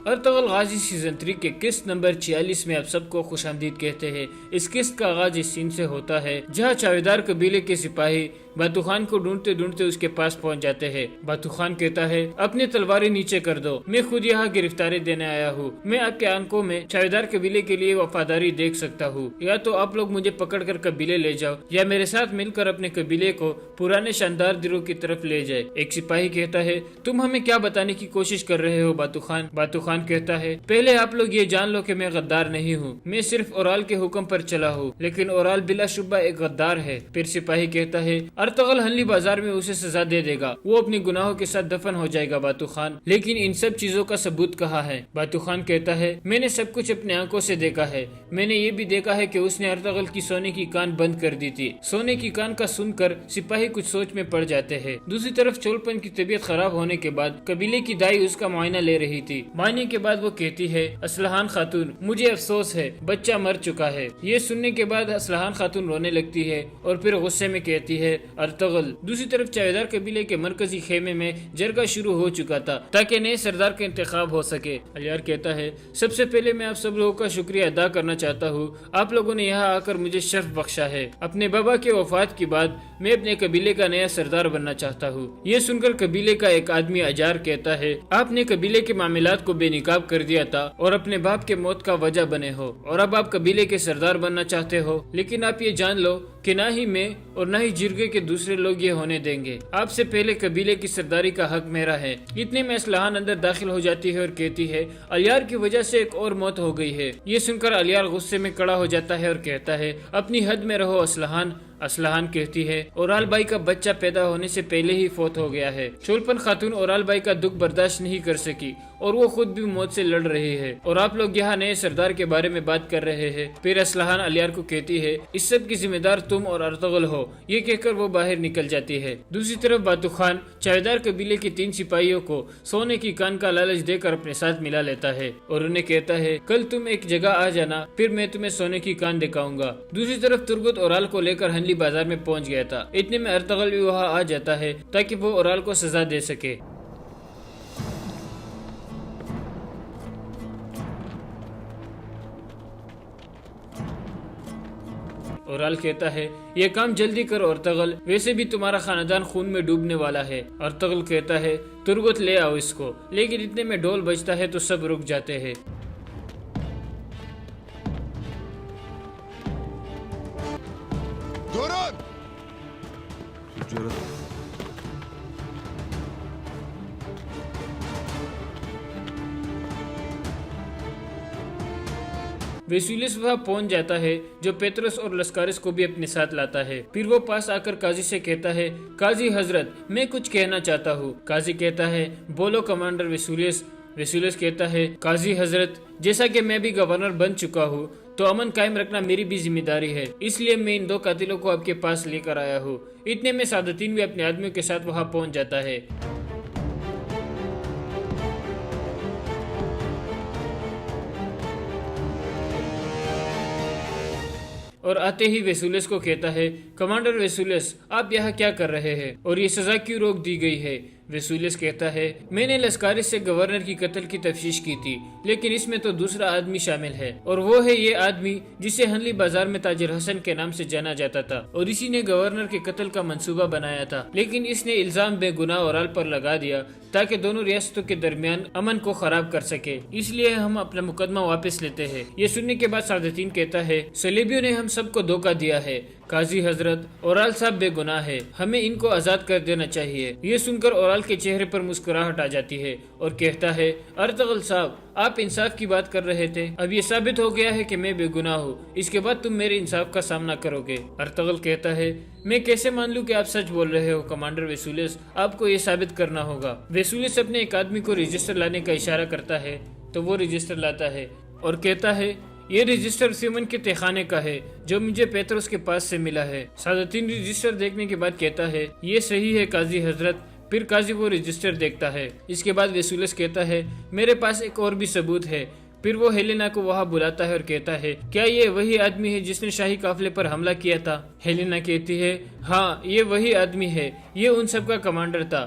Ertugrul Ghazi season 3 کے قسط number 46 میں آپ سب کو خوش آمدید کہتے ہیں۔ اس قسط کا آغاز اس سین سے ہوتا ہے جہاں چاویدار قبیلے کے سپاہی باتو خان کو ڈھونڈتے ڈھونڈتے اس کے پاس پہنچ جاتے ہیں۔ باتو خان کہتا ہے اپنی تلواریں نیچے کر دو، میں خود یہاں گرفتاری دینے آیا ہوں، میں آپ کے آنکھوں میں چاویدار قبیلے کے لیے وفاداری دیکھ سکتا ہوں، یا تو آپ لوگ مجھے پکڑ کر قبیلے لے جاؤ یا میرے ساتھ مل کر اپنے قبیلے کو پرانے شاندار دنوں کی طرف لے جائے۔ ایک سپاہی کہتا ہے تم ہمیں کیا بتانے کی کوشش کر رہے ہو باتو خان؟ باتو خان کہتا ہے پہلے آپ لوگ یہ جان لو کہ میں غدار نہیں ہوں، میں صرف اورال کے حکم پر چلا ہوں، لیکن اورال بلا شبہ ایک غدار ہے۔ پھر سپاہی کہتا ہے ارطغرل ہنلی بازار میں اسے سزا دے دے گا، وہ اپنی گناہوں کے ساتھ دفن ہو جائے گا باتو خان، لیکن ان سب چیزوں کا ثبوت کہاں ہے؟ باتو خان کہتا ہے میں نے سب کچھ اپنے آنکھوں سے دیکھا ہے، میں نے یہ بھی دیکھا ہے کہ اس نے ارطغرل کی سونے کی کان بند کر دی تھی۔ سونے کی کان کا سن کر سپاہی کچھ سوچ میں پڑ جاتے ہیں۔ دوسری طرف چولپن کی طبیعت خراب ہونے کے بعد قبیلے کی دائی اس کا معائنہ لے رہی تھی۔ معائنے کے بعد وہ کہتی ہے اسلحان خاتون مجھے افسوس ہے، بچہ مر چکا ہے۔ یہ سننے کے بعد اسلحان خاتون رونے لگتی ہے اور پھر غصے میں کہتی ہے ارطغرل۔ دوسری طرف چاویدار قبیلے کے مرکزی خیمے میں جرگہ شروع ہو چکا تھا تاکہ نئے سردار کا انتخاب ہو سکے۔ الیار کہتا ہے سب سے پہلے میں آپ سب لوگوں کا شکریہ ادا کرنا چاہتا ہوں، آپ لوگوں نے یہاں آ کر مجھے شرف بخشا ہے۔ اپنے بابا کے وفات کے بعد میں اپنے قبیلے کا نیا سردار بننا چاہتا ہوں۔ یہ سن کر قبیلے کا ایک آدمی اجار کہتا ہے آپ نے قبیلے کے معاملات کو بے نقاب کر دیا تھا اور اپنے باپ کے موت کا وجہ بنے ہو، اور اب آپ قبیلے کے سردار بننا چاہتے ہو، لیکن آپ یہ جان لو کہ نہ ہی میں اور نہ ہی جرگے کے دوسرے لوگ یہ ہونے دیں گے۔ آپ سے پہلے قبیلے کی سرداری کا حق میرا ہے۔ اتنے میں اسلحان اندر داخل ہو جاتی ہے اور کہتی ہے الیار کی وجہ سے ایک اور موت ہو گئی ہے۔ یہ سن کر الیار غصے میں کڑا ہو جاتا ہے اور کہتا ہے اپنی حد میں رہو اسلحان۔ اسلحان کہتی ہے اورال بائی کا بچہ پیدا ہونے سے پہلے ہی فوت ہو گیا ہے۔ چولپن خاتون اورال بائی کا دکھ برداشت نہیں کر سکی اور وہ خود بھی موت سے لڑ رہی ہے، اور آپ لوگ یہاں نئے سردار کے بارے میں بات کر رہے ہیں۔ پھر اسلحان الیار کو کہتی ہے اس سب کی ذمہ دار تم اور ارطغرل ہو، یہ کہہ کر وہ باہر نکل جاتی ہے۔ دوسری طرف باتو خان چاویدار قبیلے کے 3 سپاہیوں کو سونے کی کان کا لالچ دے کر اپنے ساتھ ملا لیتا ہے اور انہیں کہتا ہے کل تم ایک جگہ آ جانا، پھر میں تمہیں سونے کی کان دکھاؤں گا۔ دوسری طرف ترگت اورال کو لے کر ہنلی بازار میں پہنچ گیا تھا۔ اتنے میں ارطغرل بھی وہاں آ جاتا ہے تاکہ وہ اورال کو سزا دے سکے۔ اورال کہتا ہے یہ کام جلدی کرو ارطغرل، ویسے بھی تمہارا خاندان خون میں ڈوبنے والا ہے۔ ارطغرل کہتا ہے ترگت لے آؤ اس کو، لیکن اتنے میں ڈھول بجتا ہے تو سب رک جاتے ہیں۔ ویسولیس وہاں پہنچ جاتا ہے جو پیترس اور لسکارس کو بھی اپنے ساتھ لاتا ہے۔ پھر وہ پاس آ کر قاضی سے کہتا ہے قاضی حضرت میں کچھ کہنا چاہتا ہوں۔ قاضی کہتا ہے بولو کمانڈر ویسولیس۔ ویسولیس کہتا ہے قاضی حضرت جیسا کہ میں بھی گورنر بن چکا ہوں تو امن قائم رکھنا میری بھی ذمہ داری ہے، اس لیے میں ان 2 قاتلوں کو آپ کے پاس لے کر آیا ہوں۔ اتنے میں سعادتین بھی اپنے آدمیوں کے ساتھ وہاں پہنچ جاتا ہے۔ اور آتے ہی ویسولیس کو کہتا ہے کمانڈر ویسولیس آپ یہاں کیا کر رہے ہیں اور یہ سزا کیوں روک دی گئی ہے؟ ویسولیس کہتا ہے میں نے لسکارس سے گورنر کی قتل کی تفتیش کی تھی، لیکن اس میں تو دوسرا آدمی شامل ہے، اور وہ ہے یہ آدمی جسے ہنلی بازار میں تاجر حسن کے نام سے جانا جاتا تھا، اور اسی نے گورنر کے قتل کا منصوبہ بنایا تھا، لیکن اس نے الزام بے گناہ اورال پر لگا دیا تاکہ دونوں ریاستوں کے درمیان امن کو خراب کر سکے، اس لیے ہم اپنا مقدمہ واپس لیتے ہیں۔ یہ سننے کے بعد سعادتین کہتا ہے صلیبیوں نے ہم سب کو دھوکہ دیا ہے، قاضی حضرت اورال صاحب بے گناہ ہے، ہمیں ان کو آزاد کر دینا چاہیے۔ یہ سن کر اورال کے چہرے پر مسکراہٹ آ جاتی ہے اور کہتا ہے ارطغرل صاحب آپ انصاف کی بات کر رہے تھے، اب یہ ثابت ہو گیا ہے کہ میں بے گناہ ہوں، اس کے بعد تم میرے انصاف کا سامنا کرو گے۔ ارطغرل کہتا ہے میں کیسے مان لوں کہ آپ سچ بول رہے ہو کمانڈر ویسولیس، آپ کو یہ ثابت کرنا ہوگا۔ ویسولیس اپنے ایک آدمی کو رجسٹر لانے کا اشارہ کرتا ہے تو وہ رجسٹر لاتا ہے اور کہتا ہے یہ رجسٹر سیمن کے تہخانے کا ہے جو مجھے پیتروس کے پاس سے ملا ہے۔ سعادتین رجسٹر دیکھنے کے بعد کہتا ہے یہ صحیح ہے قاضی حضرت۔ پھر قاضی وہ رجسٹر دیکھتا ہے۔ اس کے بعد ویسولیس کہتا ہے میرے پاس ایک اور بھی ثبوت ہے۔ پھر وہ ہیلینا کو وہاں بلاتا ہے اور کہتا ہے کیا یہ وہی آدمی ہے جس نے شاہی قافلے پر حملہ کیا تھا؟ ہیلینا کہتی ہے ہاں یہ وہی آدمی ہے، یہ ان سب کا کمانڈر تھا۔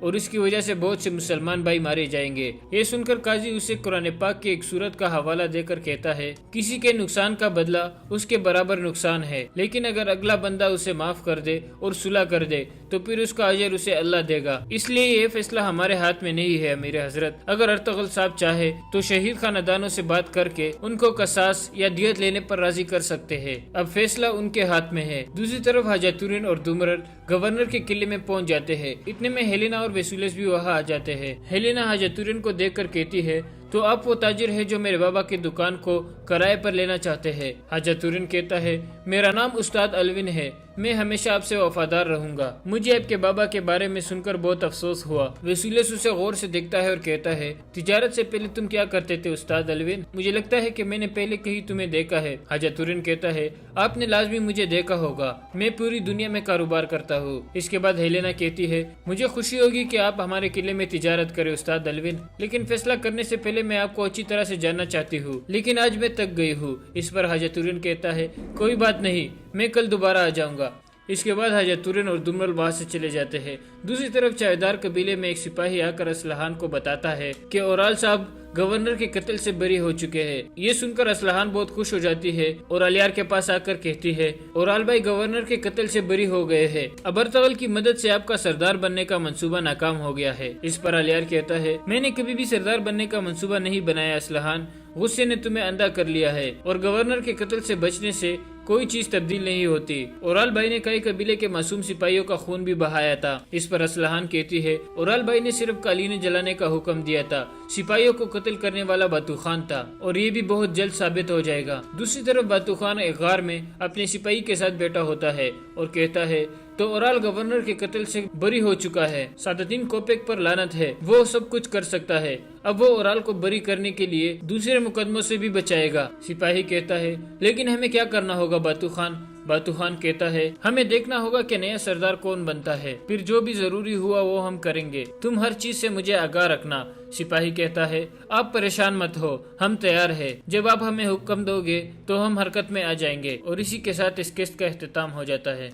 اور اس کی وجہ سے بہت سے مسلمان بھائی مارے جائیں گے۔ یہ سن کر قاضی اسے قرآن پاک کی ایک سورت کا حوالہ دے کر کہتا ہے، کسی کے نقصان کا بدلہ اس کے برابر نقصان ہے، لیکن اگر اگلا بندہ اسے معاف کر دے اور صلح کر دے تو پھر اس کا اجر اسے اللہ دے گا۔ اس لیے یہ فیصلہ ہمارے ہاتھ میں نہیں ہے امیر حضرت۔ اگر ارطغرل صاحب چاہے تو شہید خاندانوں سے بات کر کے ان کو قصاص یا دیت لینے پر راضی کر سکتے ہیں۔ اب فیصلہ ان کے ہاتھ میں ہے۔ دوسری طرف حاجہ تورین اور دمرل گورنر کے قلعے میں پہنچ جاتے ہیں۔ اتنے میں ہیلینا اور ویسولیس بھی وہاں آ جاتے ہیں۔ ہیلینا حاجہ تورین کو دیکھ کر کہتی ہے، تو آپ وہ تاجر ہے جو میرے بابا کی دکان کو کرائے پر لینا چاہتے ہیں؟ حاجہ تورین کہتا ہے، میرا نام استاد الوین ہے، میں ہمیشہ آپ سے وفادار رہوں گا۔ مجھے آپ کے بابا کے بارے میں سن کر بہت افسوس ہوا۔ ویسولیس اسے غور سے دیکھتا ہے اور کہتا ہے، تجارت سے پہلے تم کیا کرتے تھے استاد الوین؟ مجھے لگتا ہے کہ میں نے پہلے کہیں تمہیں دیکھا ہے۔ حاجہ تورین کہتا ہے، آپ نے لازمی مجھے دیکھا ہوگا، میں پوری دنیا میں کاروبار کرتا ہوں۔ اس کے بعد ہیلینا کہتی ہے، مجھے خوشی ہوگی کہ آپ ہمارے قلعے میں تجارت کریں استاد الوین، لیکن فیصلہ کرنے سے پہلے میں آپ کو اچھی طرح سے جاننا چاہتی ہوں، لیکن آج میں تک گئی ہوں۔ اس پر حاجہ تورین کہتا ہے، کوئی بات نہیں، میں کل دوبارہ آ جاؤں گا۔ اس کے بعد حاجہ تورین اور دمرل وہاں سے چلے جاتے ہیں۔ دوسری طرف چاودار قبیلے میں ایک سپاہی آ کر اسلحان کو بتاتا ہے کہ اورال صاحب گورنر کے قتل سے بری ہو چکے ہیں۔ یہ سن کر اسلحان بہت خوش ہو جاتی ہے اور الیار کے پاس آ کر کہتی ہے، اورال بھائی گورنر کے قتل سے بری ہو گئے ہیں، اب ارطغرل کی مدد سے آپ کا سردار بننے کا منصوبہ ناکام ہو گیا ہے۔ اس پر الیار کہتا ہے، میں نے کبھی بھی سردار بننے کا منصوبہ نہیں بنایا اسلحان، غصے نے تمہیں اندھا کر لیا ہے، اور گورنر کے قتل سے بچنے سے کوئی چیز تبدیل نہیں ہوتی۔ اورال بھائی نے کئی قبیلے کے معصوم سپاہیوں کا خون بھی بہایا تھا۔ اس پر اسلحان کہتی ہے، اورال بھائی نے صرف قالینیں جلانے کا حکم دیا تھا، سپاہیوں کو قتل کرنے والا باتو خان تھا، اور یہ بھی بہت جلد ثابت ہو جائے گا۔ دوسری طرف باتو خان ایک غار میں اپنے سپاہی کے ساتھ بیٹھا ہوتا ہے اور کہتا ہے، تو اورال گورنر کے قتل سے بری ہو چکا ہے، سادتین کوپیک پر لعنت ہے، وہ سب کچھ کر سکتا ہے، اب وہ اورال کو بری کرنے کے لیے دوسرے مقدموں سے بھی بچائے گا۔ سپاہی کہتا ہے، لیکن ہمیں کیا کرنا ہوگا باتو خان؟ باتو خان کہتا ہے، ہمیں دیکھنا ہوگا کہ نیا سردار کون بنتا ہے، پھر جو بھی ضروری ہوا وہ ہم کریں گے، تم ہر چیز سے مجھے آگاہ رکھنا۔ سپاہی کہتا ہے، آپ پریشان مت ہو، ہم تیار ہیں، جب آپ ہمیں حکم دو گے تو ہم حرکت میں آ جائیں گے۔ اور اسی کے ساتھ اس قسط کا اختتام ہو جاتا ہے۔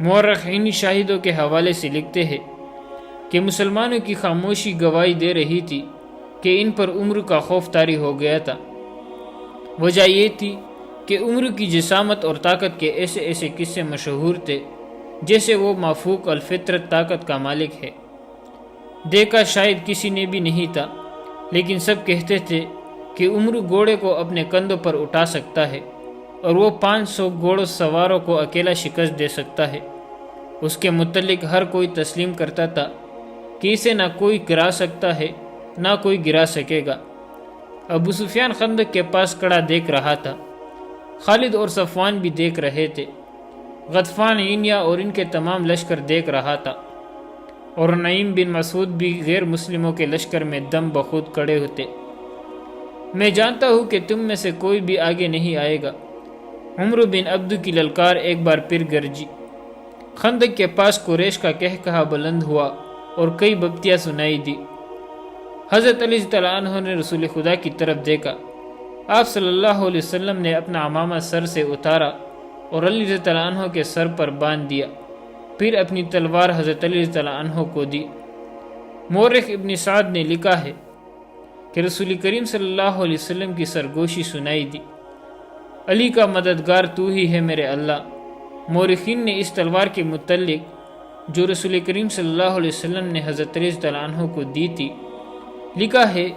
مورخین شاہدوں کے حوالے سے لکھتے ہیں کہ مسلمانوں کی خاموشی گواہی دے رہی تھی کہ ان پر عمر کا خوف طاری ہو گیا تھا۔ وجہ یہ تھی کہ عمر کی جسامت اور طاقت کے ایسے ایسے قصے مشہور تھے جیسے وہ مافوق الفطرت طاقت کا مالک ہے۔ دیکھا شاید کسی نے بھی نہیں تھا، لیکن سب کہتے تھے کہ عمر گھوڑے کو اپنے کندھوں پر اٹھا سکتا ہے اور وہ 500 گھوڑ سواروں کو اکیلا شکست دے سکتا ہے۔ اس کے متعلق ہر کوئی تسلیم کرتا تھا کہ اسے نہ کوئی گرا سکتا ہے نہ کوئی گرا سکے گا۔ ابو سفیان خندق کے پاس کھڑا دیکھ رہا تھا، خالد اور صفوان بھی دیکھ رہے تھے، غطفان اینیا اور ان کے تمام لشکر دیکھ رہا تھا، اور نعیم بن مسعود بھی غیر مسلموں کے لشکر میں دم بخود کھڑے ہوتے۔ میں جانتا ہوں کہ تم میں سے کوئی بھی آگے نہیں آئے گا۔ عمر بن عبد کی للکار ایک بار پھر گرجی۔ خندق کے پاس قریش کا کہکہا بلند ہوا اور کئی بگتیاں سنائی دی۔ حضرت علی رضی اللہ عنہ نے رسول خدا کی طرف دیکھا۔ آپ صلی اللہ علیہ وسلم نے اپنا عمامہ سر سے اتارا اور علی رضی اللہ عنہ کے سر پر باندھ دیا، پھر اپنی تلوار حضرت علی رضی اللہ عنہ کو دی۔ مورخ ابن سعد نے لکھا ہے کہ رسول کریم صلی اللہ علیہ وسلم کی سرگوشی سنائی دی، علی کا مددگار تو ہی ہے میرے اللہ۔ مورخین نے اس تلوار کے متعلق جو رسول کریم صلی اللہ علیہ وسلم نے حضرت علی رضی اللہ عنہ کو دی تھی لکھا ہے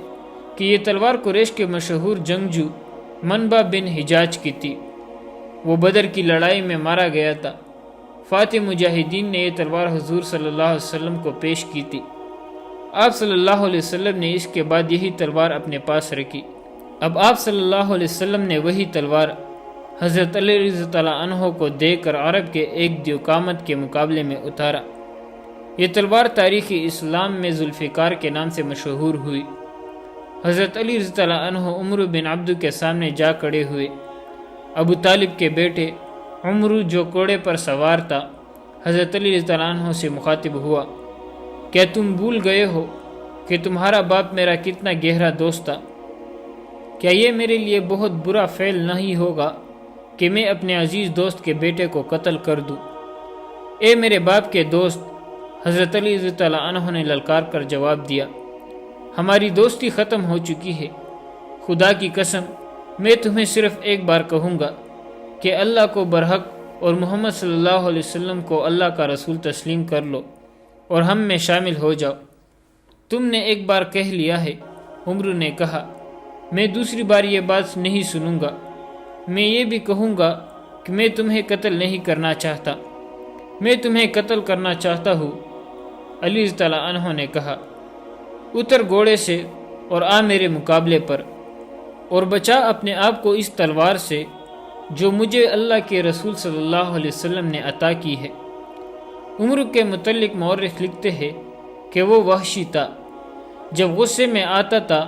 کہ یہ تلوار قریش کے مشہور جنگجو منبع بن حجاج کی تھی، وہ بدر کی لڑائی میں مارا گیا تھا۔ فاتح مجاہدین نے یہ تلوار حضور صلی اللہ علیہ وسلم کو پیش کی تھی۔ آپ صلی اللہ علیہ وسلم نے اس کے بعد یہی تلوار اپنے پاس رکھی۔ اب آپ صلی اللہ علیہ وسلم نے وہی تلوار حضرت علی رضی اللہ عنہ کو دے کر عرب کے ایک دیوقامت کے مقابلے میں اتارا۔ یہ تلوار تاریخی اسلام میں ذوالفقار کے نام سے مشہور ہوئی۔ حضرت علی رضی اللہ عنہ عمر بن عبد کے سامنے جا کھڑے ہوئے۔ ابو طالب کے بیٹے عمر جو گھوڑے پر سوار تھا حضرت علی رضی اللہ عنہ سے مخاطب ہوا، کیا تم بھول گئے ہو کہ تمہارا باپ میرا کتنا گہرا دوست تھا؟ کیا یہ میرے لیے بہت برا فعل نہیں ہوگا کہ میں اپنے عزیز دوست کے بیٹے کو قتل کر دوں؟ اے میرے باپ کے دوست، حضرت علی رضی اللہ عنہ نے للکار کر جواب دیا، ہماری دوستی ختم ہو چکی ہے، خدا کی قسم میں تمہیں صرف ایک بار کہوں گا کہ اللہ کو برحق اور محمد صلی اللہ علیہ وسلم کو اللہ کا رسول تسلیم کر لو اور ہم میں شامل ہو جاؤ۔ تم نے ایک بار کہہ لیا ہے۔ عمر نے کہا، میں دوسری بار یہ بات نہیں سنوں گا۔ میں یہ بھی کہوں گا کہ میں تمہیں قتل نہیں کرنا چاہتا، میں تمہیں قتل کرنا چاہتا ہوں۔ علی رضی اللہ عنہ نے کہا، اتر گھوڑے سے اور آ میرے مقابلے پر، اور بچا اپنے آپ کو اس تلوار سے جو مجھے اللہ کے رسول صلی اللہ علیہ وسلم نے عطا کی ہے۔ عمر کے متعلق مورخ لکھتے ہیں کہ وہ وحشی تھا، جب غصے میں آتا تھا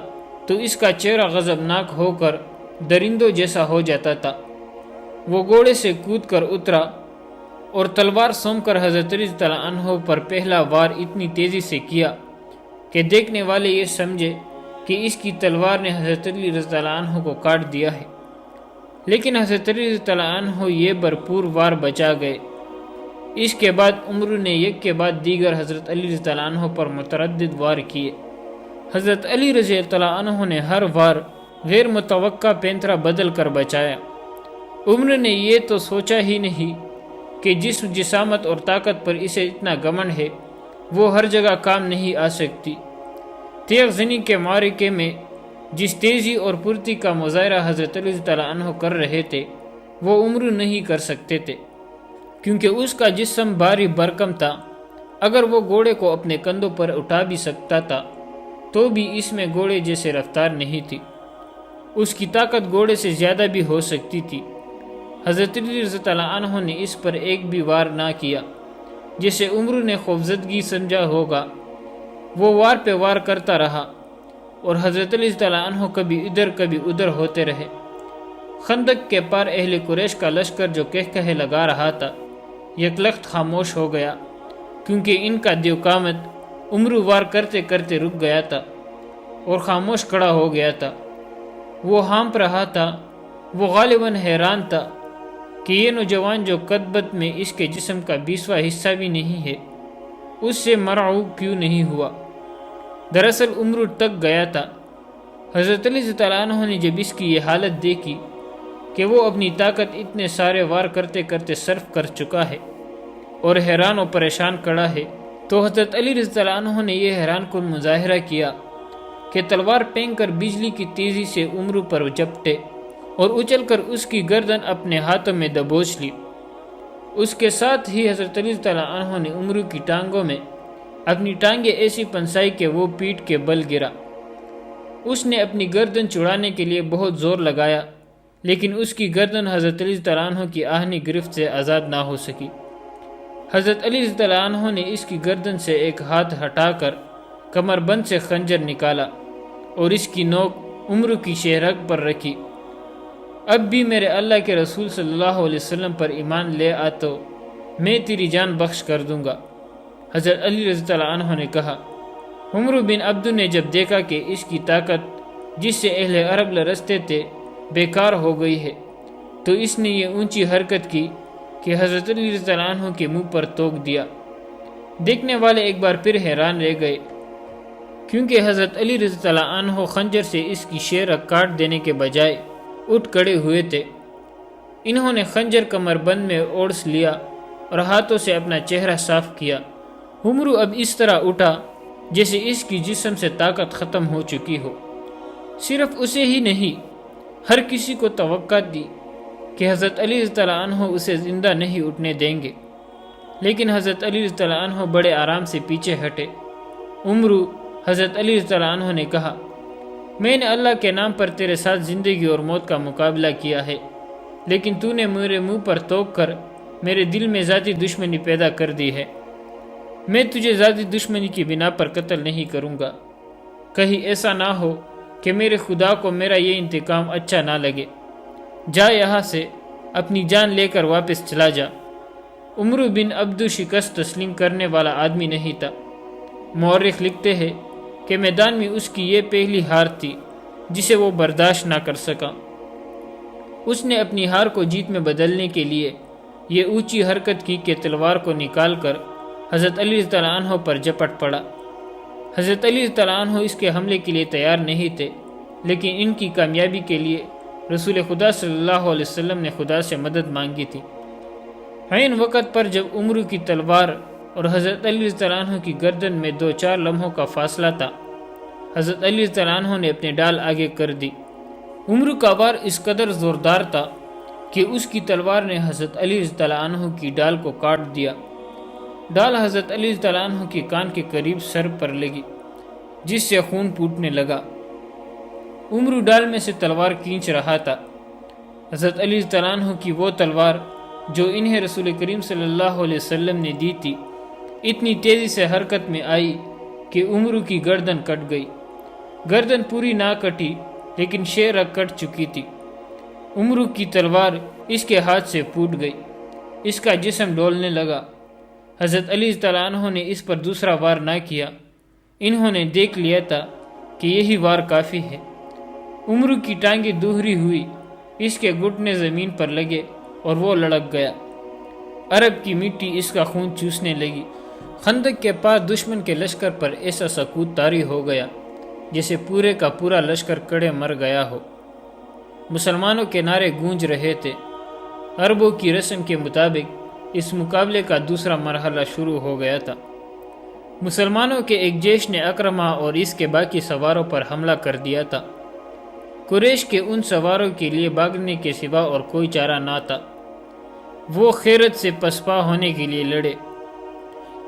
تو اس کا چہرہ غضبناک ہو کر درندوں جیسا ہو جاتا تھا۔ وہ گھوڑے سے کود کر اترا اور تلوار سونپ کر حضرت علی رضی اللہ عنہ پر پہلا وار اتنی تیزی سے کیا کہ دیکھنے والے یہ سمجھے کہ اس کی تلوار نے حضرت علی رضی اللہ عنہ کو کاٹ دیا ہے، لیکن حضرت علی رضی اللہ عنہ یہ بھرپور وار بچا گئے۔ اس کے بعد عمر نے یک کے بعد دیگر حضرت علی رضی اللہ عنہ پر متعدد وار کیے۔ حضرت علی رضی اللہ عنہ نے ہر وار غیر متوقع پینترا بدل کر بچایا۔ عمر نے یہ تو سوچا ہی نہیں کہ جس جسامت اور طاقت پر اسے اتنا گھمنڈ ہے وہ ہر جگہ کام نہیں آ سکتی۔ تیغ زنی کے معرکے میں جس تیزی اور پھرتی کا مظاہرہ حضرت علی رضی اللہ عنہ کر رہے تھے وہ عمر نہیں کر سکتے تھے، کیونکہ اس کا جسم بھاری بھرکم تھا۔ اگر وہ گھوڑے کو اپنے کندھوں پر اٹھا بھی سکتا تھا تو بھی اس میں گھوڑے جیسے رفتار نہیں تھی، اس کی طاقت گھوڑے سے زیادہ بھی ہو سکتی تھی۔ حضرت علی رضی اللہ عنہ نے اس پر ایک بھی وار نہ کیا، جسے عمر نے خوفزدگی سمجھا ہوگا۔ وہ وار پہ وار کرتا رہا اور حضرت علی رضی اللہ عنہ کبھی ادھر کبھی ادھر ہوتے رہے۔ خندق کے پار اہل قریش کا لشکر جو کہے لگا رہا تھا یکلخت خاموش ہو گیا، کیونکہ ان کا دیو قامت عمر وار کرتے کرتے رک گیا تھا اور خاموش کھڑا ہو گیا تھا۔ وہ ہانپ رہا تھا، وہ غالباً حیران تھا کہ یہ نوجوان جو قدبت میں اس کے جسم کا 20واں حصہ بھی نہیں ہے، اس سے مرعوب کیوں نہیں ہوا۔ دراصل عمر تک گیا تھا۔ حضرت علی رضی اللہ عنہ نے جب اس کی یہ حالت دیکھی کہ وہ اپنی طاقت اتنے سارے وار کرتے کرتے صرف کر چکا ہے اور حیران و پریشان کھڑا ہے، تو حضرت علی رضی اللہ عنہ نے یہ حیران کن مظاہرہ کیا کہ تلوار پھینک کر بجلی کی تیزی سے عمر پر جپٹے اور اچل کر اس کی گردن اپنے ہاتھوں میں دبوچ لی۔ اس کے ساتھ ہی حضرت علی رضی اللہ عنہ نے عمر کی ٹانگوں میں اپنی ٹانگیں ایسی پنسائی کہ وہ پیٹھ کے بل گرا۔ اس نے اپنی گردن چھڑانے کے لیے بہت زور لگایا، لیکن اس کی گردن حضرت علی رضی اللہ عنہ کی آہنی گرفت سے آزاد نہ ہو سکی۔ حضرت علی رضی اللہ عنہ نے اس کی گردن سے ایک ہاتھ ہٹا کر کمر بند سے خنجر نکالا اور اس کی نوک عمر کی شہرگ پر رکھی۔ اب بھی میرے اللہ کے رسول صلی اللہ علیہ وسلم پر ایمان لے آ تو میں تیری جان بخش کر دوں گا، حضرت علی رضی اللہ عنہ نے کہا۔ عمر بن عبد نے جب دیکھا کہ اس کی طاقت جس سے اہل عرب لرزتے تھے بیکار ہو گئی ہے تو اس نے یہ اونچی حرکت کی کہ حضرت علی رضی اللہ عنہ کے منہ پر توک دیا۔ دیکھنے والے ایک بار پھر حیران رہ گئے، کیونکہ حضرت علی رضی اللہ عنہ خنجر سے اس کی شہرگ کاٹ دینے کے بجائے اٹھ کھڑے ہوئے تھے۔ انہوں نے خنجر کمر بند میں اوڑھ لیا اور ہاتھوں سے اپنا چہرہ صاف کیا۔ عمر اب اس طرح اٹھا جیسے اس کی جسم سے طاقت ختم ہو چکی ہو۔ صرف اسے ہی نہیں، ہر کسی کو توقع دی کہ حضرت علی رضی اللہ عنہ اسے زندہ نہیں اٹھنے دیں گے، لیکن حضرت علی رضی اللہ عنہ بڑے آرام سے پیچھے ہٹے۔ عمر حضرت علی رضی اللہ عنہ نے کہا، میں نے اللہ کے نام پر تیرے ساتھ زندگی اور موت کا مقابلہ کیا ہے، لیکن تو نے میرے منہ پر توک کر میرے دل میں ذاتی دشمنی پیدا کر دی ہے۔ میں تجھے ذاتی دشمنی کی بنا پر قتل نہیں کروں گا، کہیں ایسا نہ ہو کہ میرے خدا کو میرا یہ انتقام اچھا نہ لگے۔ جا یہاں سے، اپنی جان لے کر واپس چلا جا۔ عمر بن عبد شکست تسلیم کرنے والا آدمی نہیں تھا۔ مورخ لکھتے ہیں کہ میدان میں اس کی یہ پہلی ہار تھی جسے وہ برداشت نہ کر سکا۔ اس نے اپنی ہار کو جیت میں بدلنے کے لیے یہ اونچی حرکت کی کہ تلوار کو نکال کر حضرت علی رضی اللہ عنہ پر جپٹ پڑا۔ حضرت علی رضی اللہ عنہ اس کے حملے کے لیے تیار نہیں تھے، لیکن ان کی کامیابی کے لیے رسول خدا صلی اللہ علیہ وسلم نے خدا سے مدد مانگی تھی۔ عین وقت پر جب عمرو کی تلوار اور حضرت علی رضی اللہ عنہ کی گردن میں 2-4 لمحوں کا فاصلہ تھا، حضرت علی رضی اللہ عنہ نے اپنے ڈال آگے کر دی۔ عمرو کا وار اس قدر زوردار تھا کہ اس کی تلوار نے حضرت علی رضی اللہ عنہ کی ڈال کو کاٹ دیا۔ ڈال حضرت علی رضی اللہ عنہ کے کان کے قریب سر پر لگی، جس سے خون پھوٹنے لگا۔ عمرو ڈال میں سے تلوار کھینچ رہا تھا۔ حضرت علی رضی اللہ عنہ کی وہ تلوار جو انہیں رسول کریم صلی اللہ علیہ وسلم نے دی تھی، اتنی تیزی سے حرکت میں آئی کہ عمرو کی گردن کٹ گئی۔ گردن پوری نہ کٹی، لیکن شیرہ کٹ چکی تھی۔ عمرو کی تلوار اس کے ہاتھ سے پھوٹ گئی، اس کا جسم ڈولنے لگا۔ حضرت علی رضی اللہ عنہ نے اس پر دوسرا وار نہ کیا، انہوں نے دیکھ لیا تھا کہ یہی وار کافی ہے۔ عمرو کی ٹانگیں دوہری ہوئی، اس کے گھٹنے زمین پر لگے اور وہ لڑک گیا۔ عرب کی مٹی اس کا خون چوسنے لگی۔ خندق کے پاس دشمن کے لشکر پر ایسا سکوت طاری ہو گیا جیسے پورے کا پورا لشکر کڑے مر گیا ہو۔ مسلمانوں کے نعرے گونج رہے تھے۔ عربوں کی رسم کے مطابق اس مقابلے کا دوسرا مرحلہ شروع ہو گیا تھا۔ مسلمانوں کے ایک جیش نے اکرمہ اور اس کے باقی سواروں پر حملہ کر دیا تھا۔ قریش کے ان سواروں کے لیے بھاگنے کے سوا اور کوئی چارہ نہ تھا۔ وہ خیرت سے پسپا ہونے کے لیے لڑے۔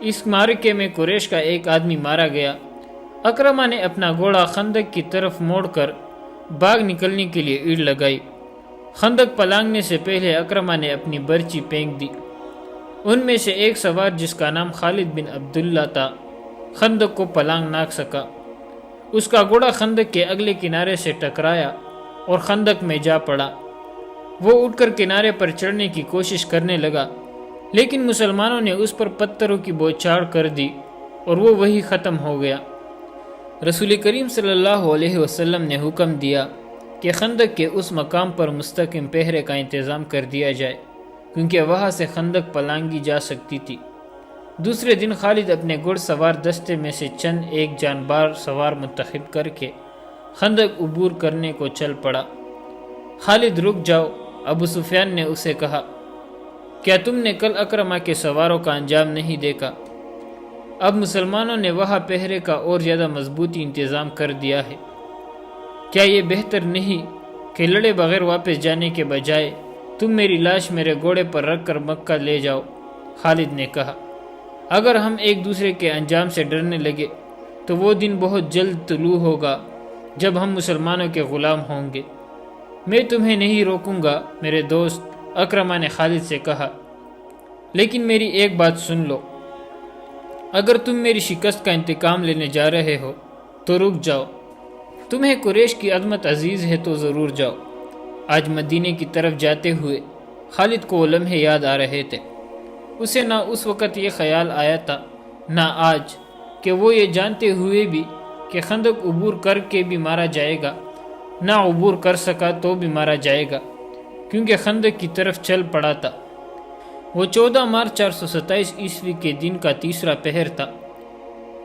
اس معرکے میں قریش کا ایک آدمی مارا گیا۔ اکرمہ نے اپنا گھوڑا خندق کی طرف موڑ کر بھاگ نکلنے کے لیے ایڑ لگائی۔ خندق پلانگنے سے پہلے اکرمہ نے اپنی برچی پھینک دی۔ ان میں سے ایک سوار جس کا نام خالد بن عبداللہ تھا، خندق کو پلانگ نہ سکا۔ اس کا گھوڑا خندق کے اگلے کنارے سے ٹکرایا اور خندق میں جا پڑا۔ وہ اٹھ کر کنارے پر چڑھنے کی کوشش کرنے لگا، لیکن مسلمانوں نے اس پر پتھروں کی بوچھاڑ کر دی اور وہ وہی ختم ہو گیا۔ رسول کریم صلی اللہ علیہ وسلم نے حکم دیا کہ خندق کے اس مقام پر مستقیم پہرے کا انتظام کر دیا جائے، کیونکہ وہاں سے خندق پلانگی جا سکتی تھی۔ دوسرے دن خالد اپنے گھڑ سوار دستے میں سے چند ایک جانبار سوار منتخب کر کے خندق عبور کرنے کو چل پڑا۔ خالد رک جاؤ، ابو سفیان نے اسے کہا، کیا تم نے کل اکرمہ کے سواروں کا انجام نہیں دیکھا؟ اب مسلمانوں نے وہاں پہرے کا اور زیادہ مضبوطی انتظام کر دیا ہے۔ کیا یہ بہتر نہیں کہ لڑے بغیر واپس جانے کے بجائے تم میری لاش میرے گھوڑے پر رکھ کر مکہ لے جاؤ؟ خالد نے کہا، اگر ہم ایک دوسرے کے انجام سے ڈرنے لگے تو وہ دن بہت جلد طلوع ہوگا جب ہم مسلمانوں کے غلام ہوں گے۔ میں تمہیں نہیں روکوں گا میرے دوست، اکرمہ نے خالد سے کہا، لیکن میری ایک بات سن لو، اگر تم میری شکست کا انتقام لینے جا رہے ہو تو رک جاؤ۔ تمہیں قریش کی عظمت عزیز ہے تو ضرور جاؤ۔ آج مدینے کی طرف جاتے ہوئے خالد کو وہ لمحے یاد آ رہے تھے۔ اسے نہ اس وقت یہ خیال آیا تھا نہ آج کہ وہ یہ جانتے ہوئے بھی کہ خندق عبور کر کے بھی مارا جائے گا، نہ عبور کر سکا تو بھی مارا جائے گا، کیونکہ خندق کی طرف چل پڑا تھا۔ وہ 14 مارچ 427 عیسوی کے دن کا تیسرا پہر تھا۔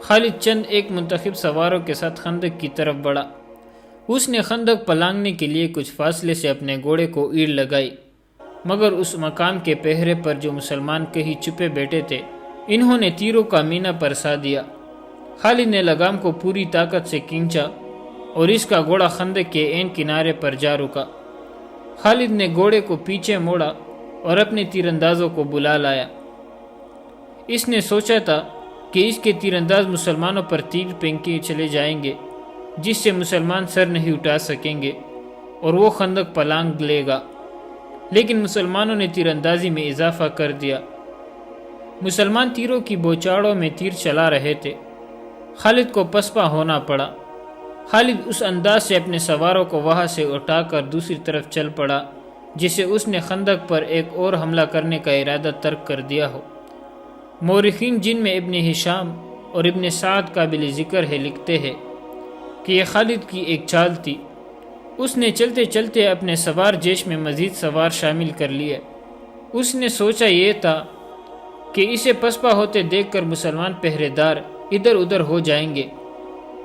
خالد چند ایک منتخب سواروں کے ساتھ خندق کی طرف بڑھا۔ اس نے خندق پلانگنے کے لیے کچھ فاصلے سے اپنے گھوڑے کو ایڑ لگائی، مگر اس مقام کے پہرے پر جو مسلمان کہیں چھپے بیٹھے تھے، انہوں نے تیروں کا مینا برسا دیا۔ خالد نے لگام کو پوری طاقت سے کھینچا اور اس کا گھوڑا خندق کے عین کنارے پر جا رکا۔ خالد نے گھوڑے کو پیچھے موڑا اور اپنے تیر اندازوں کو بلا لایا۔ اس نے سوچا تھا کہ اس کے تیر انداز مسلمانوں پر تیر پھینکے چلے جائیں گے، جس سے مسلمان سر نہیں اٹھا سکیں گے اور وہ خندق پلانگ لے گا، لیکن مسلمانوں نے تیر اندازی میں اضافہ کر دیا۔ مسلمان تیروں کی بوچھاڑوں میں تیر چلا رہے تھے۔ خالد کو پسپا ہونا پڑا۔ خالد اس انداز سے اپنے سواروں کو وہاں سے اٹھا کر دوسری طرف چل پڑا جسے اس نے خندق پر ایک اور حملہ کرنے کا ارادہ ترک کر دیا ہو۔ مورخین جن میں ابن ہشام اور ابن سعد قابل ذکر ہے لکھتے ہیں کہ یہ خالد کی ایک چال تھی۔ اس نے چلتے چلتے اپنے سوار جیش میں مزید سوار شامل کر لیے۔ اس نے سوچا یہ تھا کہ اسے پسپا ہوتے دیکھ کر مسلمان پہرے دار ادھر ادھر ہو جائیں گے۔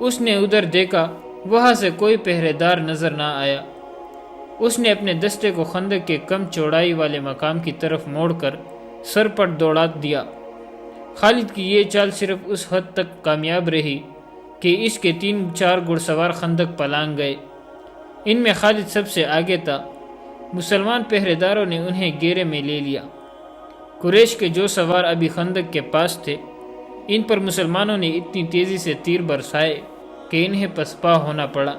اس نے ادھر دیکھا، وہاں سے کوئی پہرے دار نظر نہ آیا۔ اس نے اپنے دستے کو خندق کے کم چوڑائی والے مقام کی طرف موڑ کر سر پر دوڑا دیا۔ خالد کی یہ چال صرف اس حد تک کامیاب رہی کہ اس کے 3-4 گھڑ سوار خندق پلانگ گئے۔ ان میں خالد سب سے آگے تھا۔ مسلمان پہرے داروں نے انہیں گھیرے میں لے لیا۔ قریش کے جو سوار ابھی خندق کے پاس تھے، ان پر مسلمانوں نے اتنی تیزی سے تیر برسائے کہ انہیں پسپا ہونا پڑا۔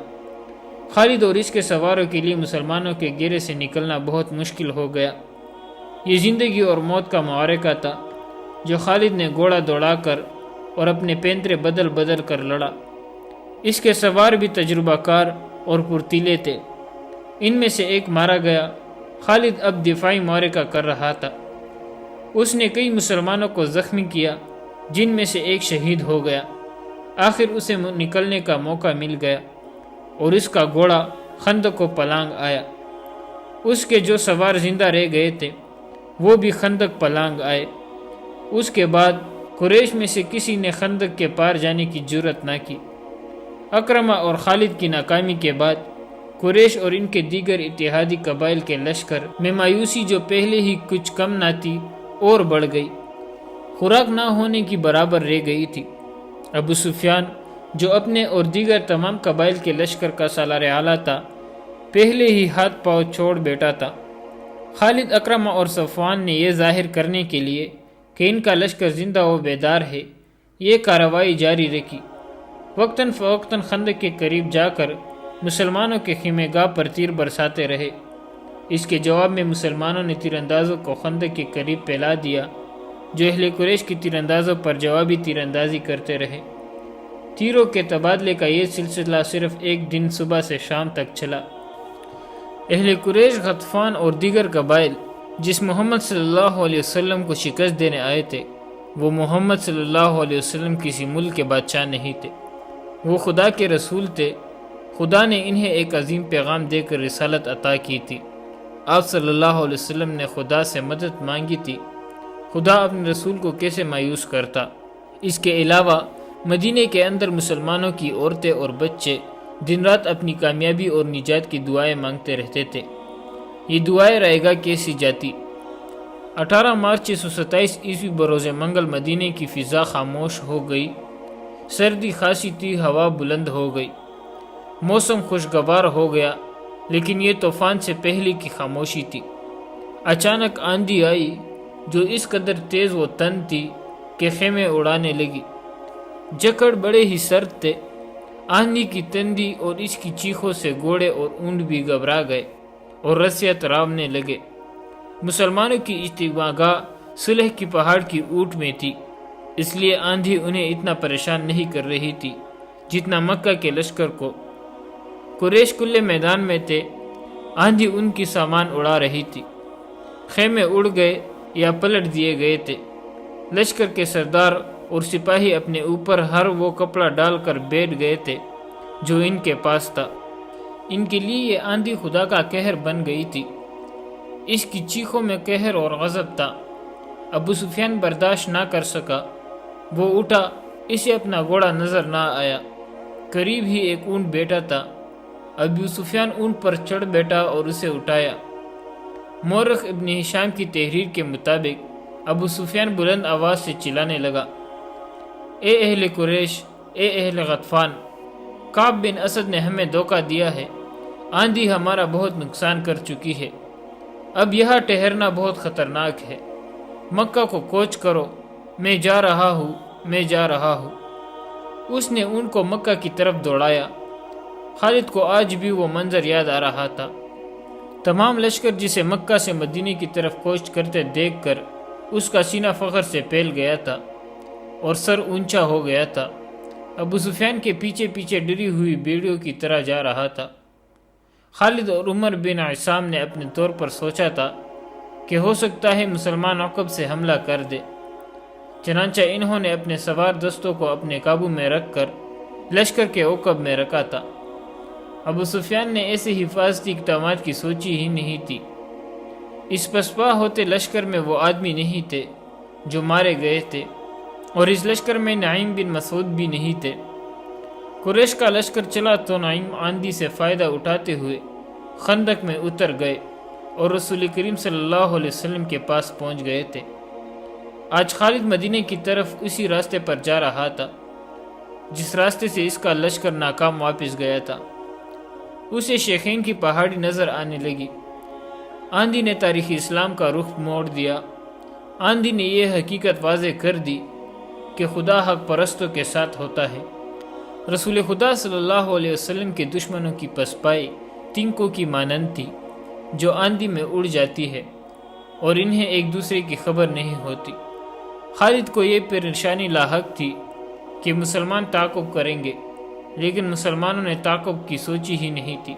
خالد اور اس کے سواروں کے لیے مسلمانوں کے گھیرے سے نکلنا بہت مشکل ہو گیا۔ یہ زندگی اور موت کا معرکہ تھا جو خالد نے گھوڑا دوڑا کر اور اپنے پینترے بدل بدل کر لڑا۔ اس کے سوار بھی تجربہ کار اور پرتیلے تھے۔ ان میں سے ایک مارا گیا۔ خالد اب دفاعی معرکہ کر رہا تھا۔ اس نے کئی مسلمانوں کو زخمی کیا، جن میں سے ایک شہید ہو گیا۔ آخر اسے نکلنے کا موقع مل گیا اور اس کا گھوڑا خندق کو پلانگ آیا۔ اس کے جو سوار زندہ رہ گئے تھے وہ بھی خندق پلانگ آئے۔ اس کے بعد قریش میں سے کسی نے خندق کے پار جانے کی جرأت نہ کی۔ اکرمہ اور خالد کی ناکامی کے بعد قریش اور ان کے دیگر اتحادی قبائل کے لشکر میں مایوسی جو پہلے ہی کچھ کم نہ تھی اور بڑھ گئی، خوراک نہ ہونے کی برابر رہ گئی تھی۔ ابو سفیان جو اپنے اور دیگر تمام قبائل کے لشکر کا سالار اعلیٰ تھا، پہلے ہی ہاتھ پاؤں چھوڑ بیٹھا تھا۔ خالد، اکرمہ اور صفوان نے یہ ظاہر کرنے کے لیے کہ ان کا لشکر زندہ و بیدار ہے، یہ کارروائی جاری رکھی۔ وقتاً فوقتاً خندق کے قریب جا کر مسلمانوں کے خیمہ گاہ پر تیر برساتے رہے۔ اس کے جواب میں مسلمانوں نے تیر اندازوں کو خندق کے قریب پھیلا دیا، جو اہل قریش کی تیر اندازوں پر جوابی تیر اندازی کرتے رہے۔ تیروں کے تبادلے کا یہ سلسلہ صرف ایک دن صبح سے شام تک چلا۔ اہل قریش، غطفان اور دیگر قبائل جس محمد صلی اللہ علیہ وسلم کو شکست دینے آئے تھے، وہ محمد صلی اللہ علیہ وسلم کسی ملک کے بادشاہ نہیں تھے، وہ خدا کے رسول تھے۔ خدا نے انہیں ایک عظیم پیغام دے کر رسالت عطا کی تھی۔ آپ صلی اللہ علیہ وسلم نے خدا سے مدد مانگی تھی۔ خدا اپنے رسول کو کیسے مایوس کرتا؟ اس کے علاوہ مدینے کے اندر مسلمانوں کی عورتیں اور بچے دن رات اپنی کامیابی اور نجات کی دعائیں مانگتے رہتے تھے۔ یہ دعائیں رائے گاہ کیسی جاتی؟ 18 مارچ 627 عیسوی بروز منگل مدینے کی فضا خاموش ہو گئی۔ سردی خاصی تھی، ہوا بلند ہو گئی، موسم خوشگوار ہو گیا، لیکن یہ طوفان سے پہلے کی خاموشی تھی۔ اچانک آندھی آئی جو اس قدر تیز و تند تھی کہ خیمے اڑانے لگی۔ جکڑ بڑے ہی سرد تھے۔ آندھی کی تندی اور اس کی چیخوں سے گھوڑے اور اونٹ بھی گھبرا گئے اور رسیاں تراونے لگے۔ مسلمانوں کی اجتماع گاہ صلح کی پہاڑ کی اونٹ میں تھی، اس لیے آندھی انہیں اتنا پریشان نہیں کر رہی تھی جتنا مکہ کے لشکر کو۔ قریش کھلے میدان میں تھے، آندھی ان کی سامان اڑا رہی تھی۔ خیمے اڑ گئے یا پلٹ دیے گئے تھے۔ لشکر کے سردار اور سپاہی اپنے اوپر ہر وہ کپڑا ڈال کر بیٹھ گئے تھے جو ان کے پاس تھا۔ ان کے لیے یہ آندھی خدا کا قہر بن گئی تھی۔ اس کی چیخوں میں قہر اور غضب تھا۔ ابو سفیان برداشت نہ کر سکا، وہ اٹھا، اسے اپنا گھوڑا نظر نہ آیا۔ قریب ہی ایک اونٹ بیٹھا تھا۔ ابو سفیان اونٹ پر چڑھ بیٹھا اور اسے اٹھایا۔ مورخ ابن ہشام کی تحریر کے مطابق ابو سفیان بلند آواز سے چلانے لگا، اے اہل قریش، اے اہل غطفان، کعب بن اسد نے ہمیں دھوکہ دیا ہے۔ آندھی ہمارا بہت نقصان کر چکی ہے، اب یہاں ٹھہرنا بہت خطرناک ہے۔ مکہ کو کوچ کرو، میں جا رہا ہوں، میں جا رہا ہوں۔ اس نے ان کو مکہ کی طرف دوڑایا۔ خالد کو آج بھی وہ منظر یاد آ رہا تھا۔ تمام لشکر جسے مکہ سے مدینے کی طرف کوچ کرتے دیکھ کر اس کا سینہ فخر سے پھیل گیا تھا اور سر اونچا ہو گیا تھا۔ ابو سفیان کے پیچھے پیچھے ڈری ہوئی بیڑیوں کی طرح جا رہا تھا۔ خالد اور عمر بن عصام نے اپنے طور پر سوچا تھا کہ ہو سکتا ہے مسلمان عقب سے حملہ کر دے، چنانچہ انہوں نے اپنے سوار دستوں کو اپنے قابو میں رکھ کر لشکر کے عقب میں رکھا تھا۔ ابو سفیان نے ایسے حفاظتی اقدامات کی سوچی ہی نہیں تھی۔ اس پسپا ہوتے لشکر میں وہ آدمی نہیں تھے جو مارے گئے تھے، اور اس لشکر میں نعیم بن مسعود بھی نہیں تھے۔ قریش کا لشکر چلا تو نعیم آندھی سے فائدہ اٹھاتے ہوئے خندق میں اتر گئے اور رسول کریم صلی اللہ علیہ وسلم کے پاس پہنچ گئے تھے۔ آج خالد مدینے کی طرف اسی راستے پر جا رہا تھا جس راستے سے اس کا لشکر ناکام واپس گیا تھا۔ اسے شیخین کی پہاڑی نظر آنے لگی۔ آندھی نے تاریخ اسلام کا رخ موڑ دیا۔ آندھی نے یہ حقیقت واضح کر دی کہ خدا حق پرستوں کے ساتھ ہوتا ہے۔ رسول خدا صلی اللہ علیہ وسلم کے دشمنوں کی پسپائی تنکوں کی مانند تھی جو آندھی میں اڑ جاتی ہے اور انہیں ایک دوسرے کی خبر نہیں ہوتی۔ خالد کو یہ پریشانی لاحق تھی کہ مسلمان تعاقب کریں گے، لیکن مسلمانوں نے تعاقب کی سوچی ہی نہیں تھی۔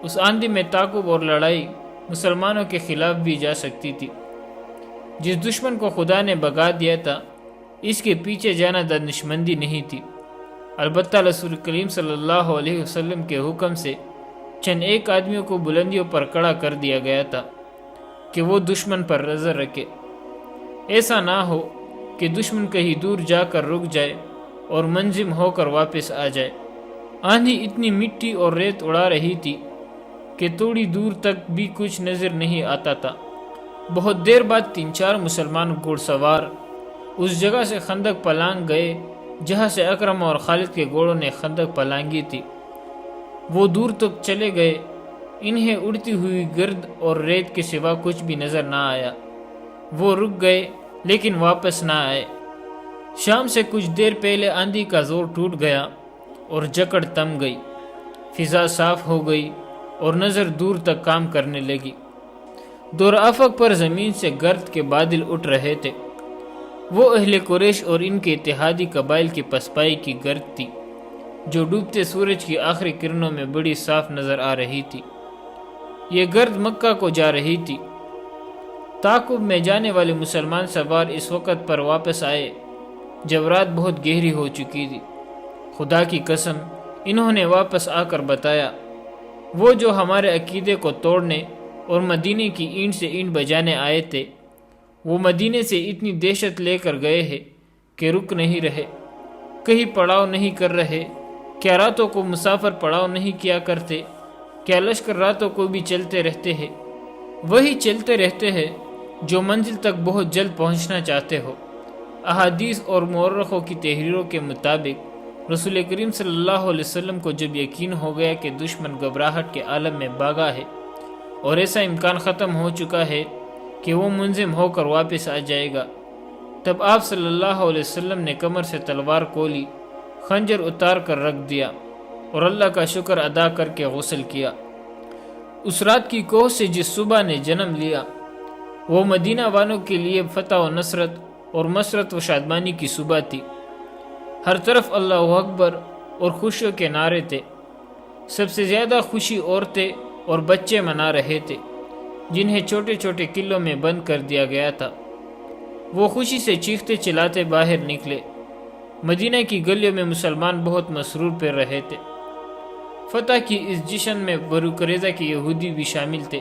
اس آندھی میں تعاقب اور لڑائی مسلمانوں کے خلاف بھی جا سکتی تھی۔ جس دشمن کو خدا نے بھگا دیا تھا اس کے پیچھے جانا دانشمندی نہیں تھی۔ البتہ رسول کریم صلی اللہ علیہ وسلم کے حکم سے چند ایک آدمیوں کو بلندیوں پر کھڑا کر دیا گیا تھا کہ وہ دشمن پر نظر رکھے، ایسا نہ ہو کہ دشمن کہیں دور جا کر رک جائے اور منظم ہو کر واپس آ جائے۔ آندھی اتنی مٹی اور ریت اڑا رہی تھی کہ تھوڑی دور تک بھی کچھ نظر نہیں آتا تھا۔ بہت دیر بعد 3-4 مسلمان گھوڑ سوار اس جگہ سے خندق پلانگ گئے جہاں سے اکرم اور خالد کے گھوڑوں نے خندق پلانگی تھی۔ وہ دور تک چلے گئے، انہیں اڑتی ہوئی گرد اور ریت کے سوا کچھ بھی نظر نہ آیا۔ وہ رک گئے لیکن واپس نہ آئے۔ شام سے کچھ دیر پہلے آندھی کا زور ٹوٹ گیا اور جکڑ تم گئی، فضا صاف ہو گئی اور نظر دور تک کام کرنے لگی۔ دور افق پر زمین سے گرد کے بادل اٹھ رہے تھے۔ وہ اہل قریش اور ان کے اتحادی قبائل کی پسپائی کی گرد تھی جو ڈوبتے سورج کی آخری کرنوں میں بڑی صاف نظر آ رہی تھی۔ یہ گرد مکہ کو جا رہی تھی۔ تعاقب میں جانے والے مسلمان سوار اس وقت پر واپس آئے جب رات بہت گہری ہو چکی تھی۔ خدا کی قسم انہوں نے واپس آ کر بتایا، وہ جو ہمارے عقیدے کو توڑنے اور مدینے کی اینٹ سے اینٹ بجانے آئے تھے، وہ مدینے سے اتنی دہشت لے کر گئے ہیں کہ رک نہیں رہے، کہیں پڑاؤ نہیں کر رہے۔ کیا راتوں کو مسافر پڑاؤ نہیں کیا کرتے؟ کیا لشکر راتوں کو بھی چلتے رہتے ہیں؟ وہی چلتے رہتے ہیں جو منزل تک بہت جلد پہنچنا چاہتے ہو۔ احادیث اور مورخوں کی تحریروں کے مطابق رسول کریم صلی اللہ علیہ وسلم کو جب یقین ہو گیا کہ دشمن گھبراہٹ کے عالم میں بھاگا ہے اور ایسا امکان ختم ہو چکا ہے کہ وہ منظم ہو کر واپس آ جائے گا، تب آپ صلی اللہ علیہ وسلم نے کمر سے تلوار کھولی، خنجر اتار کر رکھ دیا اور اللہ کا شکر ادا کر کے غسل کیا۔ اس رات کی کوہ سے جس صبح نے جنم لیا وہ مدینہ والوں کے لیے فتح و نصرت اور مسرت و شادمانی کی صبح تھی۔ ہر طرف اللہ اکبر اور خوشیوں کے نعرے تھے۔ سب سے زیادہ خوشی عورتیں اور بچے منا رہے تھے جنہیں چھوٹے چھوٹے قلعوں میں بند کر دیا گیا تھا۔ وہ خوشی سے چیختے چلاتے باہر نکلے۔ مدینہ کی گلیوں میں مسلمان بہت مسرور پھر رہے تھے۔ فتح کی اس جشن میں بنو قریظہ کے یہودی بھی شامل تھے۔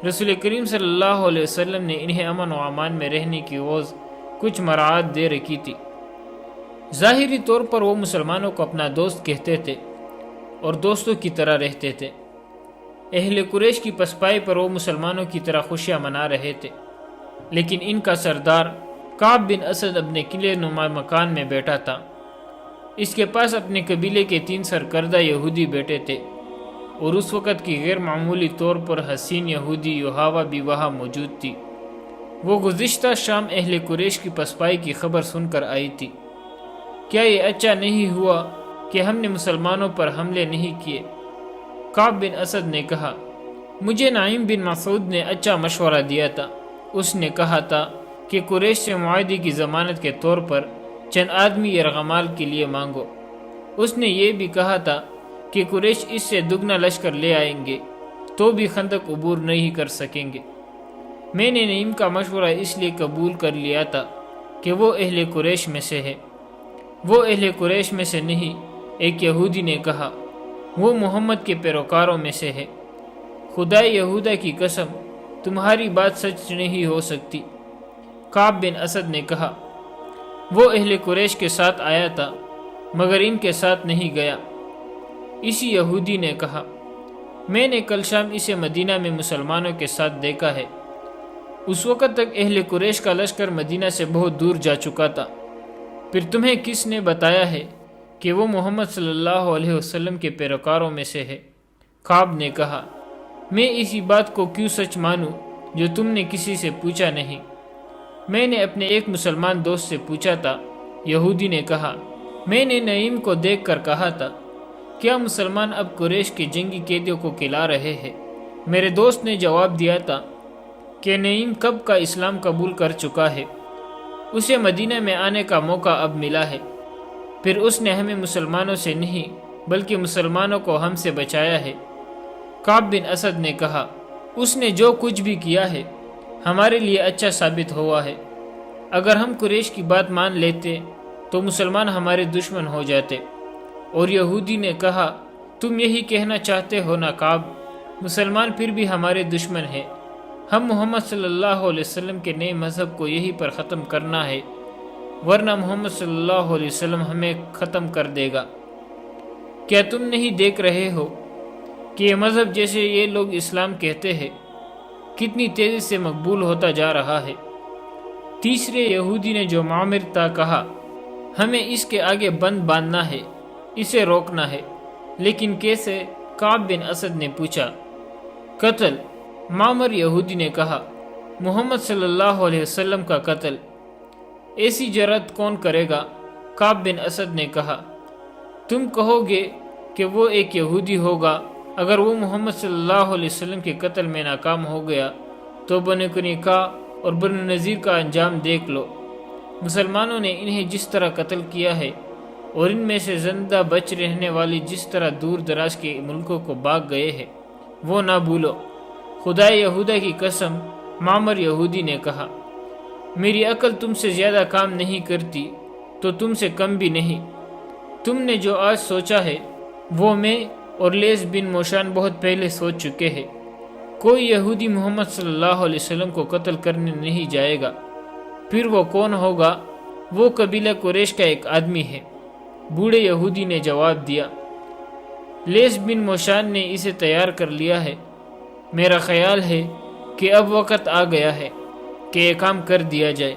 رسول کریم صلی اللہ علیہ وسلم نے انہیں امن و امان میں رہنے کی عوض کچھ مراعات دے رکھی تھی۔ ظاہری طور پر وہ مسلمانوں کو اپنا دوست کہتے تھے اور دوستوں کی طرح رہتے تھے۔ اہل قریش کی پسپائی پر وہ مسلمانوں کی طرح خوشیاں منا رہے تھے، لیکن ان کا سردار کعب بن اسد اپنے قلعے نما مکان میں بیٹھا تھا۔ اس کے پاس اپنے قبیلے کے 3 سرکردہ یہودی بیٹے تھے اور اس وقت کی غیر معمولی طور پر حسین یہودی یوحاوا بھی وہاں موجود تھی۔ وہ گزشتہ شام اہل قریش کی پسپائی کی خبر سن کر آئی تھی۔ کیا یہ اچھا نہیں ہوا کہ ہم نے مسلمانوں پر حملے نہیں کیے؟ کعب بن اسد نے کہا، مجھے نعیم بن مسعود نے اچھا مشورہ دیا تھا۔ اس نے کہا تھا کہ قریش سے معاہدے کی ضمانت کے طور پر چند آدمی یرغمال کے لیے مانگو۔ اس نے یہ بھی کہا تھا کہ قریش اس سے دگنا لشکر لے آئیں گے تو بھی خندق عبور نہیں کر سکیں گے۔ میں نے نعیم کا مشورہ اس لیے قبول کر لیا تھا کہ وہ اہل قریش میں سے ہے۔ وہ اہل قریش میں سے نہیں، ایک یہودی نے کہا، وہ محمد کے پیروکاروں میں سے ہے۔ خدائے یہودا کی قسم، تمہاری بات سچ نہیں ہو سکتی۔ کعب بن اسد نے کہا، وہ اہل قریش کے ساتھ آیا تھا مگر ان کے ساتھ نہیں گیا۔ اسی یہودی نے کہا، میں نے کل شام اسے مدینہ میں مسلمانوں کے ساتھ دیکھا ہے۔ اس وقت تک اہل قریش کا لشکر مدینہ سے بہت دور جا چکا تھا۔ پھر تمہیں کس نے بتایا ہے کہ وہ محمد صلی اللہ علیہ وسلم کے پیروکاروں میں سے ہے؟ کعب نے کہا، میں اسی بات کو کیوں سچ مانوں جو تم نے کسی سے پوچھا نہیں؟ میں نے اپنے ایک مسلمان دوست سے پوچھا تھا۔ یہودی نے کہا، میں نے نعیم کو دیکھ کر کہا تھا، کیا مسلمان اب قریش کے جنگی قیدیوں کو کھلا رہے ہیں؟ میرے دوست نے جواب دیا تھا کہ نعیم کب کا اسلام قبول کر چکا ہے، اسے مدینہ میں آنے کا موقع اب ملا ہے۔ پھر اس نے ہمیں مسلمانوں سے نہیں بلکہ مسلمانوں کو ہم سے بچایا ہے۔ کعب بن اسد نے کہا، اس نے جو کچھ بھی کیا ہے ہمارے لیے اچھا ثابت ہوا ہے۔ اگر ہم قریش کی بات مان لیتے تو مسلمان ہمارے دشمن ہو جاتے۔ اور یہودی نے کہا، تم یہی کہنا چاہتے ہو نا کعب، مسلمان پھر بھی ہمارے دشمن ہیں۔ ہم محمد صلی اللہ علیہ وسلم کے نئے مذہب کو یہی پر ختم کرنا ہے، ورنہ محمد صلی اللہ علیہ وسلم ہمیں ختم کر دے گا۔ کیا تم نہیں دیکھ رہے ہو کہ یہ مذہب جیسے یہ لوگ اسلام کہتے ہیں کتنی تیزی سے مقبول ہوتا جا رہا ہے؟ تیسرے یہودی نے جو معمر تھا کہا، ہمیں اس کے آگے بند باندھنا ہے، اسے روکنا ہے۔ لیکن کیسے؟ کعب بن اسد نے پوچھا۔ قتل؟ معمر یہودی نے کہا، محمد صلی اللہ علیہ وسلم کا قتل۔ ایسی جرأت کون کرے گا؟ کعب بن اسد نے کہا، تم کہو گے کہ وہ ایک یہودی ہوگا، اگر وہ محمد صلی اللہ علیہ وسلم کے قتل میں ناکام ہو گیا تو بنو قینقاع اور بنو نذیر کا انجام دیکھ لو۔ مسلمانوں نے انہیں جس طرح قتل کیا ہے اور ان میں سے زندہ بچ رہنے والی جس طرح دور دراز کے ملکوں کو بھاگ گئے ہیں وہ نہ بھولو۔ خدا یہودا کی قسم، معمر یہودی نے کہا، میری عقل تم سے زیادہ کام نہیں کرتی تو تم سے کم بھی نہیں۔ تم نے جو آج سوچا ہے وہ میں اور لیث بن موشان بہت پہلے سوچ چکے ہیں۔ کوئی یہودی محمد صلی اللہ علیہ وسلم کو قتل کرنے نہیں جائے گا۔ پھر وہ کون ہوگا؟ وہ قبیلہ قریش کا ایک آدمی ہے۔ بوڑھے یہودی نے جواب دیا، لیث بن موشان نے اسے تیار کر لیا ہے۔ میرا خیال ہے کہ اب وقت آ گیا ہے کہ یہ کام کر دیا جائے۔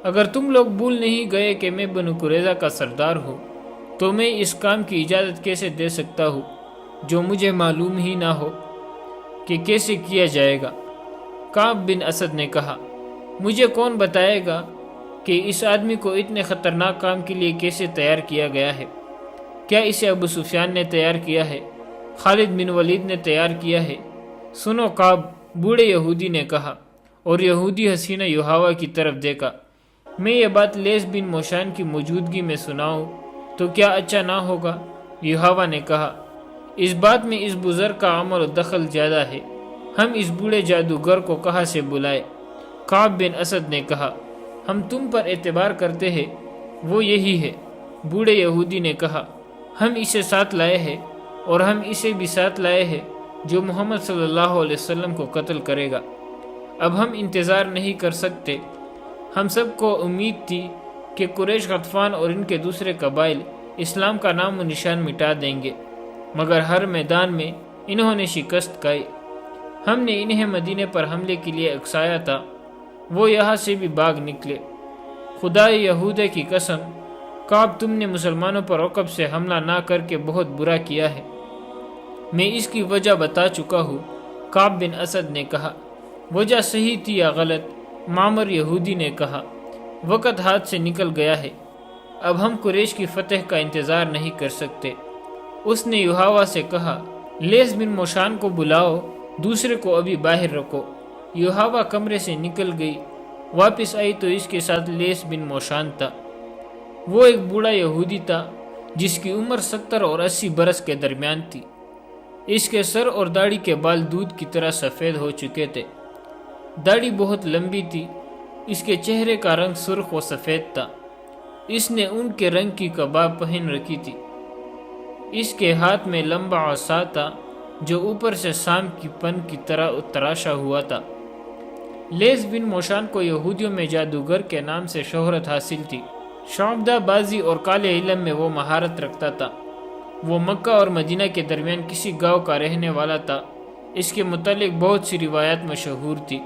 اگر تم لوگ بھول نہیں گئے کہ میں بنو قریظہ کا سردار ہوں تو میں اس کام کی اجازت کیسے دے سکتا ہوں جو مجھے معلوم ہی نہ ہو کہ کیسے کیا جائے گا؟ کعب بن اسد نے کہا، مجھے کون بتائے گا کہ اس آدمی کو اتنے خطرناک کام کے لیے کیسے تیار کیا گیا ہے؟ کیا اسے ابو سفیان نے تیار کیا ہے؟ خالد بن ولید نے تیار کیا ہے؟ سنو کعب، بوڑھے یہودی نے کہا، اور یہودی حسینہ یحاوہ کی طرف دیکھا، میں یہ بات لیث بن موشان کی موجودگی میں سناؤں تو کیا اچھا نہ ہوگا؟ یحاوہ نے کہا، اس بات میں اس بزرگ کا عمل و دخل زیادہ ہے، ہم اس بوڑھے جادوگر کو کہاں سے بلائے؟ کعب بن اسد نے کہا، ہم تم پر اعتبار کرتے ہیں، وہ یہی ہے۔ بوڑھے یہودی نے کہا، ہم اسے ساتھ لائے ہیں اور ہم اسے بھی ساتھ لائے ہیں جو محمد صلی اللہ علیہ وسلم کو قتل کرے گا۔ اب ہم انتظار نہیں کر سکتے۔ ہم سب کو امید تھی کہ قریش غطفان اور ان کے دوسرے قبائل اسلام کا نام و نشان مٹا دیں گے، مگر ہر میدان میں انہوں نے شکست کھائی۔ ہم نے انہیں مدینے پر حملے کے لیے اکسایا تھا، وہ یہاں سے بھی بھاگ نکلے۔ خدا یہودا کی قسم، کعب تم نے مسلمانوں پر عقب سے حملہ نہ کر کے بہت برا کیا ہے۔ میں اس کی وجہ بتا چکا ہوں۔ کعب بن اسد نے کہا، وجہ صحیح تھی یا غلط؟ معمر یہودی نے کہا، وقت ہاتھ سے نکل گیا ہے، اب ہم قریش کی فتح کا انتظار نہیں کر سکتے۔ اس نے یحاوہ سے کہا، لیث بن موشان کو بلاؤ، دوسرے کو ابھی باہر رکھو۔ یحاوہ کمرے سے نکل گئی، واپس آئی تو اس کے ساتھ لیث بن موشان تھا۔ وہ ایک بوڑھا یہودی تھا جس کی عمر 70 اور 80 برس کے درمیان تھی۔ اس کے سر اور داڑھی کے بال دودھ کی طرح سفید ہو چکے تھے۔ داڑھی بہت لمبی تھی، اس کے چہرے کا رنگ سرخ و سفید تھا۔ اس نے اونٹ کے رنگ کی کباب پہن رکھی تھی۔ اس کے ہاتھ میں لمبا عصا تھا جو اوپر سے سام کی پن کی طرح تراشا ہوا تھا۔ لیس بن موشان کو یہودیوں میں جادوگر کے نام سے شہرت حاصل تھی۔ شعبدہ بازی اور کالے علم میں وہ مہارت رکھتا تھا۔ وہ مکہ اور مدینہ کے درمیان کسی گاؤں کا رہنے والا تھا۔ اس کے متعلق بہت سی روایات مشہور تھی،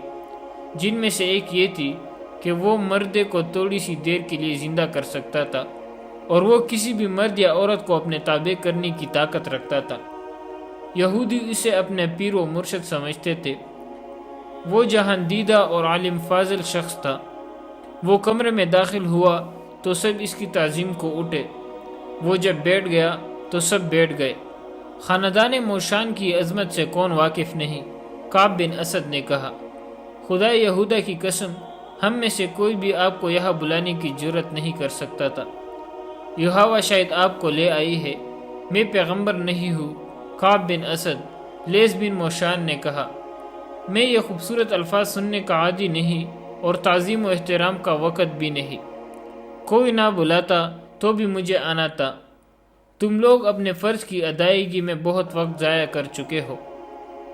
جن میں سے ایک یہ تھی کہ وہ مردے کو تھوڑی سی دیر کے لیے زندہ کر سکتا تھا، اور وہ کسی بھی مرد یا عورت کو اپنے تابع کرنے کی طاقت رکھتا تھا۔ یہودی اسے اپنے پیر و مرشد سمجھتے تھے۔ وہ جہان دیدہ اور عالم فاضل شخص تھا۔ وہ کمرے میں داخل ہوا تو سب اس کی تعظیم کو اٹھے۔ وہ جب بیٹھ گیا تو سب بیٹھ گئے۔ خاندان موشان کی عظمت سے کون واقف نہیں؟ کعب بن اسد نے کہا، خدا یہودا کی قسم، ہم میں سے کوئی بھی آپ کو یہاں بلانے کی جرت نہیں کر سکتا تھا۔ یہوہ شاید آپ کو لے آئی ہے، میں پیغمبر نہیں ہوں۔ کعب بن اسد، لیس بن موشان نے کہا، میں یہ خوبصورت الفاظ سننے کا عادی نہیں اور تعظیم و احترام کا وقت بھی نہیں۔ کوئی نہ بلاتا تو بھی مجھے آنا تھا۔ تم لوگ اپنے فرض کی ادائیگی میں بہت وقت ضائع کر چکے ہو۔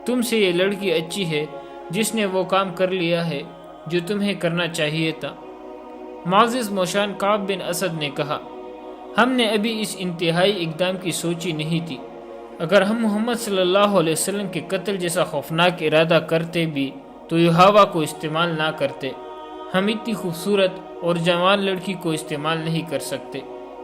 تم سے یہ لڑکی اچھی ہے جس نے وہ کام کر لیا ہے جو تمہیں کرنا چاہیے تھا۔ معزز موشان کعب بن اسد نے کہا، ہم نے ابھی اس انتہائی اقدام کی سوچی نہیں تھی۔ اگر ہم محمد صلی اللہ علیہ وسلم کے قتل جیسا خوفناک ارادہ کرتے بھی تو یہوہ کو استعمال نہ کرتے۔ ہم اتنی خوبصورت اور جوان لڑکی کو استعمال نہیں کر سکتے۔